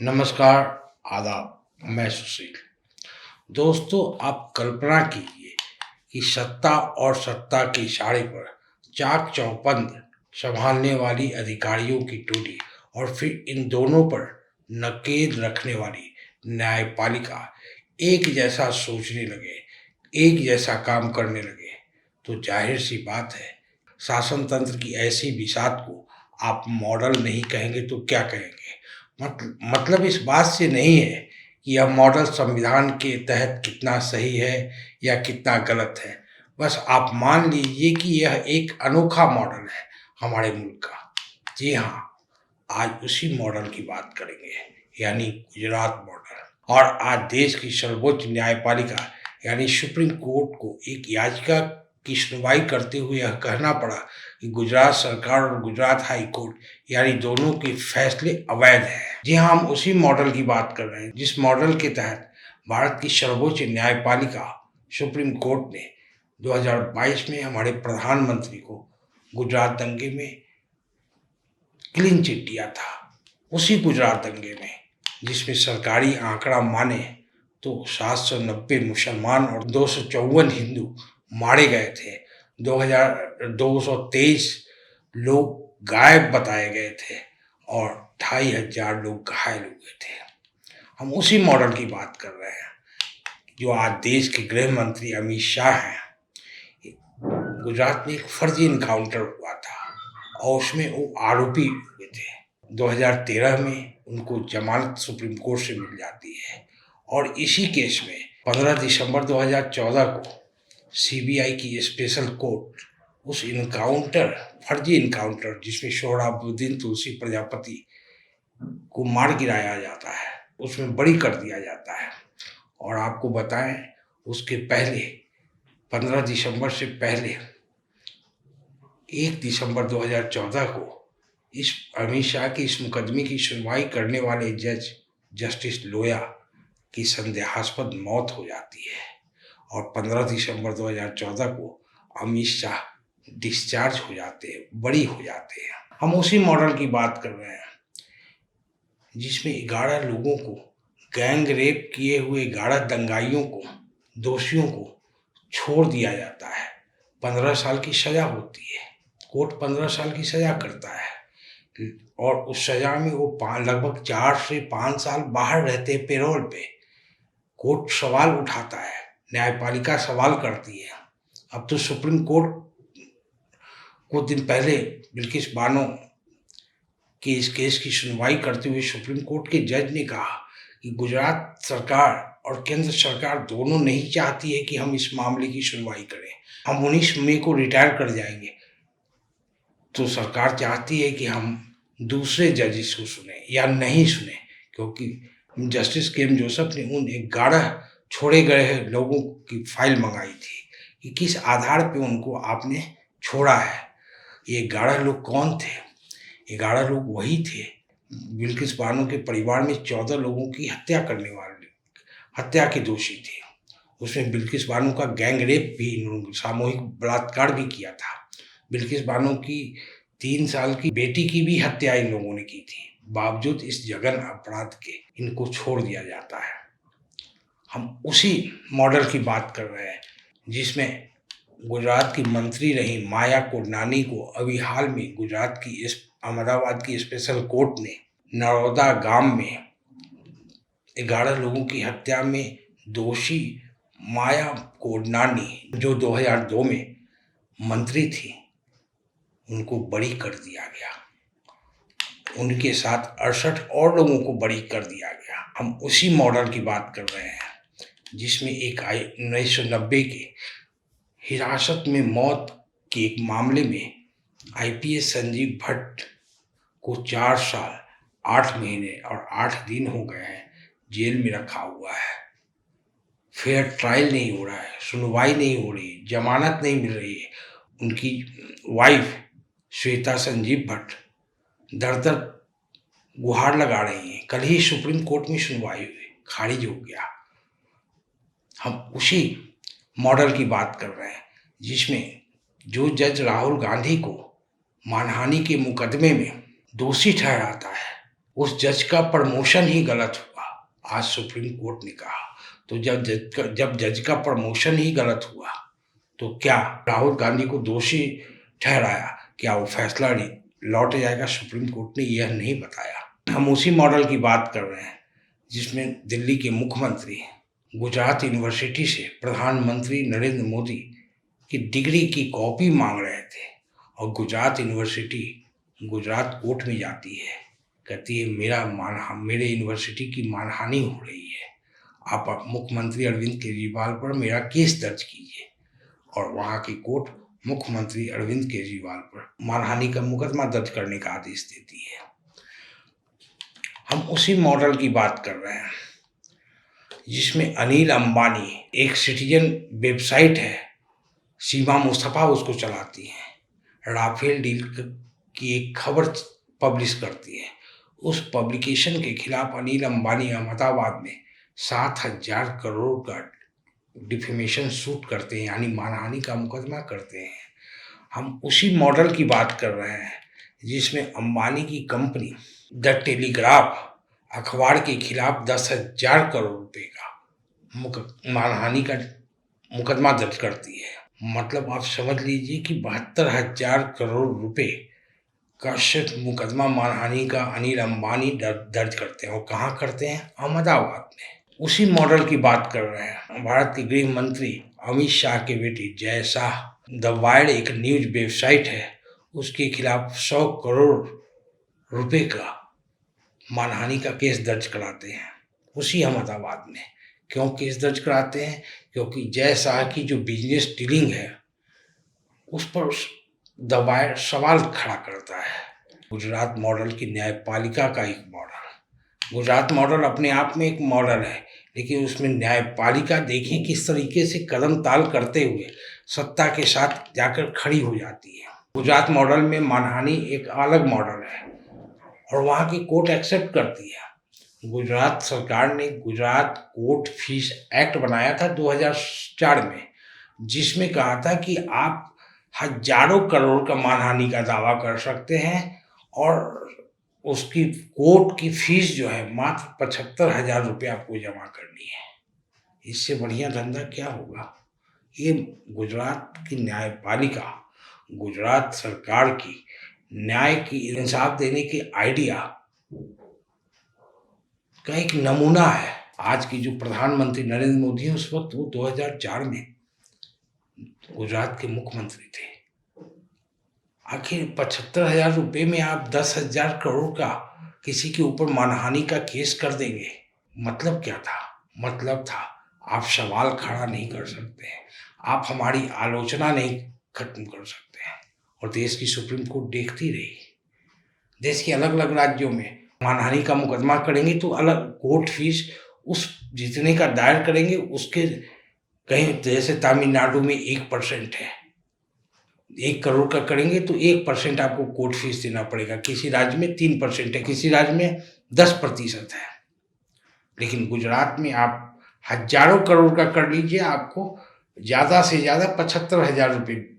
नमस्कार, आदाब। मैं सुशील। दोस्तों, आप कल्पना कीजिए कि सत्ता और सत्ता के इशारे पर चाक चौबंद संभालने वाली अधिकारियों की टोली और फिर इन दोनों पर नकेल रखने वाली न्यायपालिका एक जैसा सोचने लगे, एक जैसा काम करने लगे, तो जाहिर सी बात है, शासन तंत्र की ऐसी बिसात को आप मॉडल नहीं कहेंगे तो क्या कहेंगे। मतलब इस बात से नहीं है कि यह मॉडल संविधान के तहत कितना सही है या कितना गलत है। बस आप मान लीजिए कि यह एक अनोखा मॉडल है हमारे मुल्क का। जी हाँ, आज उसी मॉडल की बात करेंगे, यानी गुजरात मॉडल। और आज देश की सर्वोच्च न्यायपालिका यानी सुप्रीम कोर्ट को एक याचिका की सुनवाई करते हुए यह कहना पड़ा कि गुजरात सरकार और गुजरात हाई कोर्ट यानी दोनों के फैसले अवैध हैं। जी हाँ, हम उसी मॉडल की बात कर रहे हैं जिस मॉडल के तहत भारत की सर्वोच्च न्यायपालिका सुप्रीम कोर्ट ने 2022 में हमारे प्रधानमंत्री को गुजरात दंगे में क्लीन चिट दिया था। उसी गुजरात दंगे में जिसमें सरकारी आंकड़ा माने तो 790 मुसलमान और 254 हिंदू मारे गए थे। 223 लोग गायब बताए गए थे और 2500 लोग घायल हुए थे। हम उसी मॉडल की बात कर रहे हैं जो आज देश के गृह मंत्री अमित शाह हैं। गुजरात में एक फर्जी इनकाउंटर हुआ था और उसमें वो आरोपी हुए थे। 2013 में उनको जमानत सुप्रीम कोर्ट से मिल जाती है और इसी केस में 15 दिसंबर 2014 को सीबीआई की स्पेशल कोर्ट उस फर्जी इनकाउंटर जिसमें सोहराबुद्दीन तुलसी प्रजापति को मार गिराया जाता है, उसमें बरी कर दिया जाता है। और आपको बताएं, उसके पहले 15 दिसंबर से पहले 1 दिसंबर 2014 को इस अमित शाह की इस मुकदमे की सुनवाई करने वाले जज जस्टिस लोया की संदेहास्पद मौत हो जाती है और 15 दिसंबर 2014 को अमित शाह डिस्चार्ज हो जाते हैं, बरी हो जाते हैं। हम उसी मॉडल की बात कर रहे हैं जिसमें 11 लोगों को गैंग रेप किए हुए 11 दंगाइयों को, दोषियों को छोड़ दिया जाता है। 15 साल की सजा होती है। कोर्ट 15 साल की सजा करता है और उस सजा में वो लगभग 4 से 5 साल बाहर रहते हैं पेरोल पे। कोर्ट सवाल उठाता है, न्यायपालिका सवाल करती है। अब तो सुप्रीम कोर्ट कुछ दिन पहले बिल्किस बानो की इस केस की सुनवाई करते हुए सुप्रीम कोर्ट के जज ने कहा कि गुजरात सरकार और केंद्र सरकार दोनों नहीं चाहती है कि हम इस मामले की सुनवाई करें। हम 19 मई को रिटायर कर जाएंगे, तो सरकार चाहती है कि हम दूसरे जजेस को सुने या नहीं सुने, क्योंकि जस्टिस के एम जोसेफ ने उन 11 छोड़े गए लोगों की फाइल मंगाई थी कि किस आधार पे उनको आपने छोड़ा है। ये 11 लोग कौन थे? 11 लोग वही थे बिल्किस बानो के परिवार में 14 लोगों की हत्या करने वाले, हत्या के दोषी थे। उसमें बिल्किस बानो का गैंग रेप भी, सामूहिक बलात्कार भी किया था। बिल्किस बानो की 3 साल की बेटी की भी हत्या इन लोगों ने की थी। बावजूद इस जघन्य अपराध के इनको छोड़ दिया जाता है। हम उसी मॉडल की बात कर रहे हैं जिसमें गुजरात की मंत्री रही माया कोडनानी को अभी हाल में गुजरात की अहमदाबाद की स्पेशल कोर्ट ने नरोदा गांव में 11 लोगों की हत्या में दोषी माया कोडनानी, जो 2002 में मंत्री थी, उनको बरी कर दिया गया। उनके साथ 68 और लोगों को बरी कर दिया गया। हम उसी मॉडल की बात कर रहे हैं जिसमें एक 1990 के हिरासत में मौत के एक मामले में आईपीएस संजीव भट्ट को 4 साल 8 महीने और 8 दिन हो गए हैं जेल में रखा हुआ है। फेयर ट्रायल नहीं हो रहा है, सुनवाई नहीं हो रही, जमानत नहीं मिल रही है। उनकी वाइफ श्वेता संजीव भट्ट दर दर गुहार लगा रही हैं। कल ही सुप्रीम कोर्ट में सुनवाई हुई, खारिज हो गया। हम उसी मॉडल की बात कर रहे हैं जिसमें जो जज राहुल गांधी को मानहानि के मुकदमे में दोषी ठहराता है उस जज का प्रमोशन ही गलत हुआ, आज सुप्रीम कोर्ट ने कहा। तो जब जज का प्रमोशन ही गलत हुआ, तो क्या राहुल गांधी को दोषी ठहराया, क्या वो फैसला लौट जाएगा? सुप्रीम कोर्ट ने यह नहीं बताया। हम उसी मॉडल की बात कर रहे हैं जिसमें दिल्ली के मुख्यमंत्री गुजरात यूनिवर्सिटी से प्रधानमंत्री नरेंद्र मोदी की डिग्री की कॉपी मांग रहे थे, और गुजरात यूनिवर्सिटी गुजरात कोर्ट में जाती है, कहती है मेरे यूनिवर्सिटी की मानहानि हो रही है, आप मुख्यमंत्री अरविंद केजरीवाल पर मेरा केस दर्ज कीजिए। और वहाँ की कोर्ट मुख्यमंत्री अरविंद केजरीवाल पर मानहानि का मुकदमा दर्ज करने का आदेश देती है। हम उसी मॉडल की बात कर रहे हैं जिसमें अनिल अंबानी, एक सिटीजन वेबसाइट है, सीमा मुस्तफ़ा उसको चलाती हैं, राफेल डील की एक खबर पब्लिश करती है। उस पब्लिकेशन के खिलाफ अनिल अंबानी अहमदाबाद में 7,000 करोड़ का डिफेमेशन सूट करते हैं, यानी मानहानि का मुकदमा करते हैं। हम उसी मॉडल की बात कर रहे हैं जिसमें अंबानी की कंपनी द टेलीग्राफ अखबार के खिलाफ 10,000 करोड़ रुपए का मानहानि का मुकदमा दर्ज करती है। मतलब आप समझ लीजिए कि 72,000 करोड़ रुपए का सिर्फ मुकदमा मानहानि का अनिल अंबानी दर्ज करते हैं। और कहाँ करते हैं? अहमदाबाद में। उसी मॉडल की बात कर रहे हैं। भारत के गृह मंत्री अमित शाह के बेटे जय शाह द वायर एक न्यूज वेबसाइट है, उसके खिलाफ 100 करोड़ रुपए का मानहानि का केस दर्ज कराते हैं उसी अहमदाबाद में। क्यों केस दर्ज कराते हैं? क्योंकि जय शाह की जो बिजनेस डीलिंग है उस पर द वायर सवाल खड़ा करता है। गुजरात मॉडल की न्यायपालिका का एक मॉडल, गुजरात मॉडल अपने आप में एक मॉडल है, लेकिन उसमें न्यायपालिका देखें किस तरीके से कदम ताल करते हुए सत्ता के साथ जाकर खड़ी हो जाती है। गुजरात मॉडल में मानहानि एक अलग मॉडल है और वहाँ की कोर्ट एक्सेप्ट करती है। गुजरात सरकार ने गुजरात कोर्ट फीस एक्ट बनाया था 2004 में, जिसमें कहा था कि आप हजारों करोड़ का मानहानि का दावा कर सकते हैं और उसकी कोर्ट की फीस जो है मात्र 75,000 रुपये आपको जमा करनी है। इससे बढ़िया धंधा क्या होगा? ये गुजरात की न्यायपालिका, गुजरात सरकार की न्याय की इंसाफ देने के आइडिया का एक नमूना है। आज की जो प्रधानमंत्री नरेंद्र मोदी है, उस वक्त वो 2004 में गुजरात के मुख्यमंत्री थे। आखिर 75,000 रुपये में आप 10,000 करोड़ का किसी के ऊपर मानहानि का केस कर देंगे? मतलब क्या था? मतलब था आप सवाल खड़ा नहीं कर सकते हैं, आप हमारी आलोचना नहीं खत्म कर सकते हैं। और देश की सुप्रीम कोर्ट देखती रही। देश के अलग अलग राज्यों में मानहानि का मुकदमा करेंगे तो अलग कोर्ट फीस उस जितने का दायर करेंगे उसके, कहीं जैसे तमिलनाडु में 1% है, 1 करोड़ का करेंगे तो 1% आपको कोर्ट फीस देना पड़ेगा। किसी राज्य में 3% है, किसी राज्य में 10% है। लेकिन गुजरात में आप हजारों करोड़ का कर लीजिए, आपको ज़्यादा से ज़्यादा 75,000 रुपये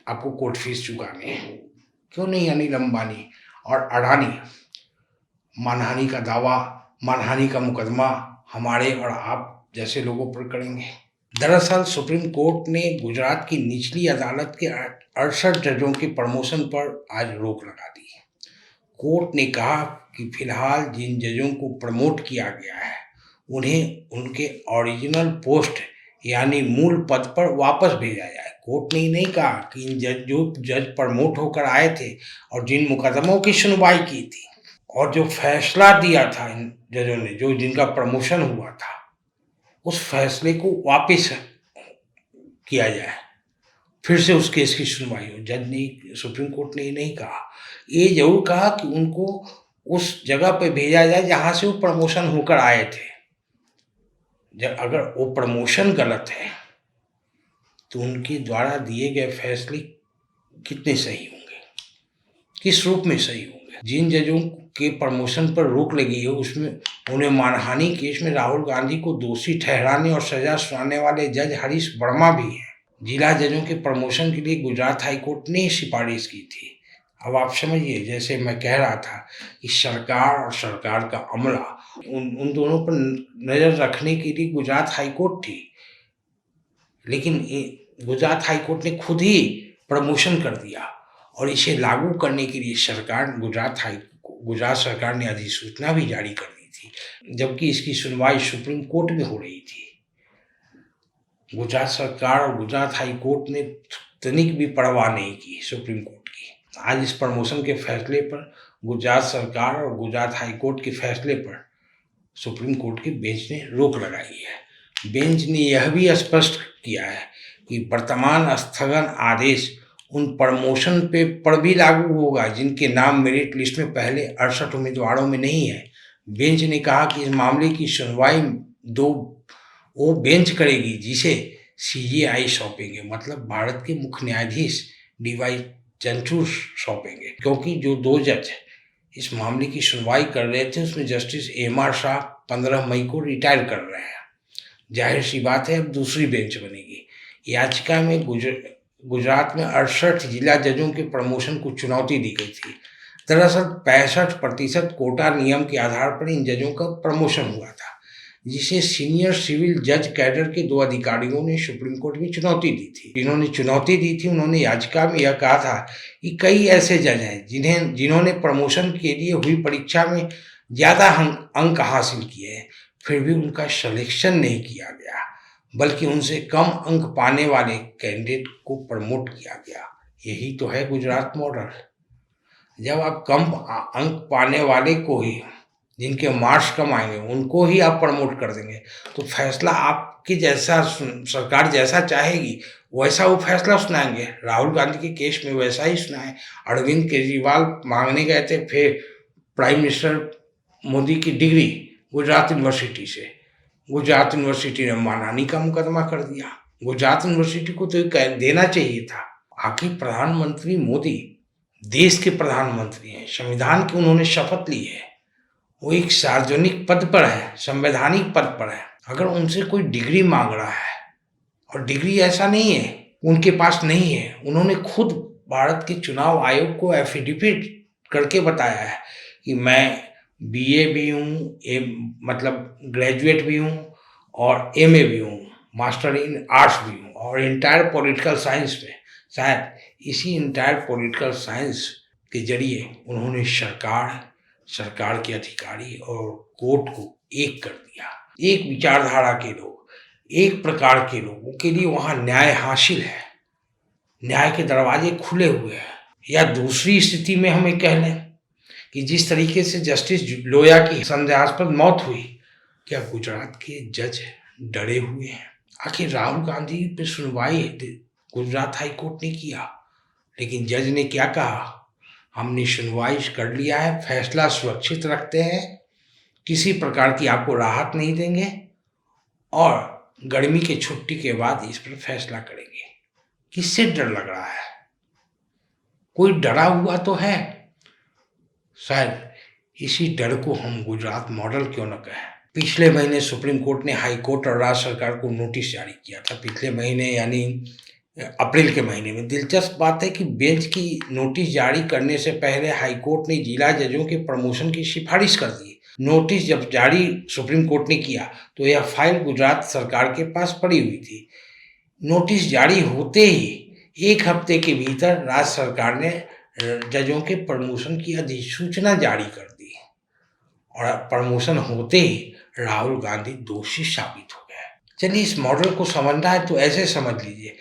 आपको कोर्ट फीस चुकाने हैं। क्यों नहीं अनिल अंबानी और अडानी मानहानि का दावा, मानहानि का मुकदमा हमारे और आप जैसे लोगों पर करेंगे? दरअसल सुप्रीम कोर्ट ने गुजरात की निचली अदालत के 68 जजों के प्रमोशन पर आज रोक लगा दी है। कोर्ट ने कहा कि फिलहाल जिन जजों को प्रमोट किया गया है उन्हें उनके ओरिजिनल पोस्ट यानी मूल पद पर वापस भेजा जाए। कोर्ट ने नहीं कहा कि इन जो जज प्रमोट होकर आए थे और जिन मुकदमों की सुनवाई की थी और जो फैसला दिया था इन जजों ने, जो जिनका प्रमोशन हुआ था, उस फैसले को वापस किया जाए, फिर से उस केस की सुनवाई हो। जज ने, सुप्रीम कोर्ट ने नहीं कहा। ये जरूर कहा कि उनको उस जगह पे भेजा जाए जहाँ से वो प्रमोशन होकर आए थे। जब अगर वो प्रमोशन गलत है तो उनके द्वारा दिए गए फैसले कितने सही होंगे, किस रूप में सही होंगे? जिन जजों के प्रमोशन पर रोक लगी है उसमें उन्हें मानहानि केस में राहुल गांधी को दोषी ठहराने और सजा सुनाने वाले जज हरीश वर्मा भी हैं। जिला जजों के प्रमोशन के लिए गुजरात हाईकोर्ट ने सिफारिश की थी। अब आप समझिए, जैसे मैं कह रहा था कि सरकार और सरकार का अमला, उन उन दोनों पर नज़र रखने के लिए गुजरात हाई कोर्ट थी। लेकिन गुजरात हाई कोर्ट ने खुद ही प्रमोशन कर दिया और इसे लागू करने के लिए गुजरात सरकार ने अधिसूचना भी जारी कर दी थी, जबकि इसकी सुनवाई सुप्रीम कोर्ट में हो रही थी। गुजरात सरकार और गुजरात हाई कोर्ट ने तनिक भी परवाह नहीं की सुप्रीम कोर्ट की। आज इस प्रमोशन के फैसले पर गुजरात सरकार और गुजरात हाई कोर्ट के फैसले पर सुप्रीम कोर्ट के बेंच ने रोक लगाई है। बेंच ने यह भी स्पष्ट किया है कि वर्तमान स्थगन आदेश उन प्रमोशन पर भी लागू होगा जिनके नाम मेरिट लिस्ट में पहले 68 उम्मीदवारों में नहीं है। बेंच ने कहा कि इस मामले की सुनवाई वो बेंच करेगी जिसे सीजेआई सौंपेंगे, मतलब भारत के मुख्य न्यायाधीश डीवाई चंद्रचूड़ सौंपेंगे, क्योंकि जो 2 जज इस मामले की सुनवाई कर रहे थे उसमें जस्टिस एम.आर. शाह 15 मई को रिटायर कर रहे हैं। जाहिर सी बात है अब दूसरी बेंच बनेगी। याचिका में गुजरात में 68 जिला जजों के प्रमोशन को चुनौती दी गई थी। दरअसल 65% कोटा नियम के आधार पर इन जजों का प्रमोशन हुआ था, जिसे सीनियर सिविल जज कैडर के 2 अधिकारियों ने सुप्रीम कोर्ट में चुनौती दी थी। जिन्होंने चुनौती दी थी उन्होंने याचिका में यह कहा था कि कई ऐसे जज हैं जिन्होंने प्रमोशन के लिए हुई परीक्षा में ज़्यादा अंक हासिल किए हैं, फिर भी उनका सिलेक्शन नहीं किया गया, बल्कि उनसे कम अंक पाने वाले कैंडिडेट को प्रमोट किया गया। यही तो है गुजरात मॉडल। जब आप कम अंक पाने वाले को ही, जिनके मार्क्स कम आएंगे, उनको ही आप प्रमोट कर देंगे, तो फैसला आपके जैसा सरकार जैसा चाहेगी वैसा वो फैसला सुनाएंगे। राहुल गांधी के केस में वैसा ही सुनाए। अरविंद केजरीवाल मांगने गए थे फिर प्राइम मिनिस्टर मोदी की डिग्री गुजरात यूनिवर्सिटी से, गुजरात यूनिवर्सिटी ने मानहानि का मुकदमा कर दिया। गुजरात यूनिवर्सिटी को तो देना चाहिए था। आखिर प्रधानमंत्री मोदी देश के प्रधानमंत्री हैं, संविधान की उन्होंने शपथ ली है, वो एक सार्वजनिक पद पर है, संवैधानिक पद पर है। अगर उनसे कोई डिग्री मांग रहा है, और डिग्री ऐसा नहीं है उनके पास नहीं है, उन्होंने खुद भारत के चुनाव आयोग को एफिडेविट करके बताया है कि मैं बीए भी हूँ, मतलब ग्रेजुएट भी हूँ और एमए भी हूँ, मास्टर इन आर्ट्स भी हूँ, और इंटायर पॉलिटिकल साइंस में, शायद इसी इंटायर पॉलिटिकल साइंस के जरिए उन्होंने सरकार के अधिकारी और कोर्ट को एक कर दिया। एक विचारधारा के लोग, एक प्रकार के लोगों के लिए वहाँ न्याय हासिल है, न्याय के दरवाजे खुले हुए हैं। या दूसरी स्थिति में हमें कह लें कि जिस तरीके से जस्टिस लोया की संदेहास्पद मौत हुई, क्या गुजरात के जज डरे हुए हैं? आखिर राहुल गांधी पे सुनवाई गुजरात हाई कोर्ट ने किया, लेकिन जज ने क्या कहा? हमने सुनवाई कर लिया है, फैसला सुरक्षित रखते हैं, किसी प्रकार की आपको राहत नहीं देंगे और गर्मी की छुट्टी के बाद इस पर फैसला करेंगे। किससे डर लग रहा है? कोई डरा हुआ तो है। शायद इसी डर को हम गुजरात मॉडल क्यों न कहें। पिछले महीने सुप्रीम कोर्ट ने हाई कोर्ट और राज्य सरकार को नोटिस जारी किया था, पिछले महीने यानी अप्रैल के महीने में। दिलचस्प बात है कि बेंच की नोटिस जारी करने से पहले हाई कोर्ट ने जिला जजों के प्रमोशन की सिफारिश कर दी। नोटिस जब जारी सुप्रीम कोर्ट ने किया तो यह फाइल गुजरात सरकार के पास पड़ी हुई थी। नोटिस जारी होते ही 1 हफ्ते के भीतर राज्य सरकार ने जजों के प्रमोशन की अधिसूचना जारी कर दी और प्रमोशन होते ही राहुल गांधी दोषी साबित हो गए। चलिए, इस मॉडल को समझना है तो ऐसे समझ लीजिए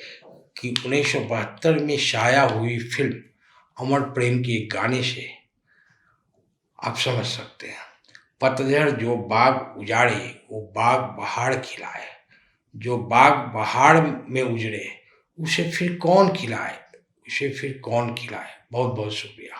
कि 1972 में शाया हुई फिल्म अमर प्रेम के एक गाने से आप समझ सकते हैं। पतझड़ जो बाग उजाड़े वो बाग बहार खिलाए, जो बाग बहार में उजड़े उसे फिर कौन खिलाए, बहुत बहुत शुक्रिया।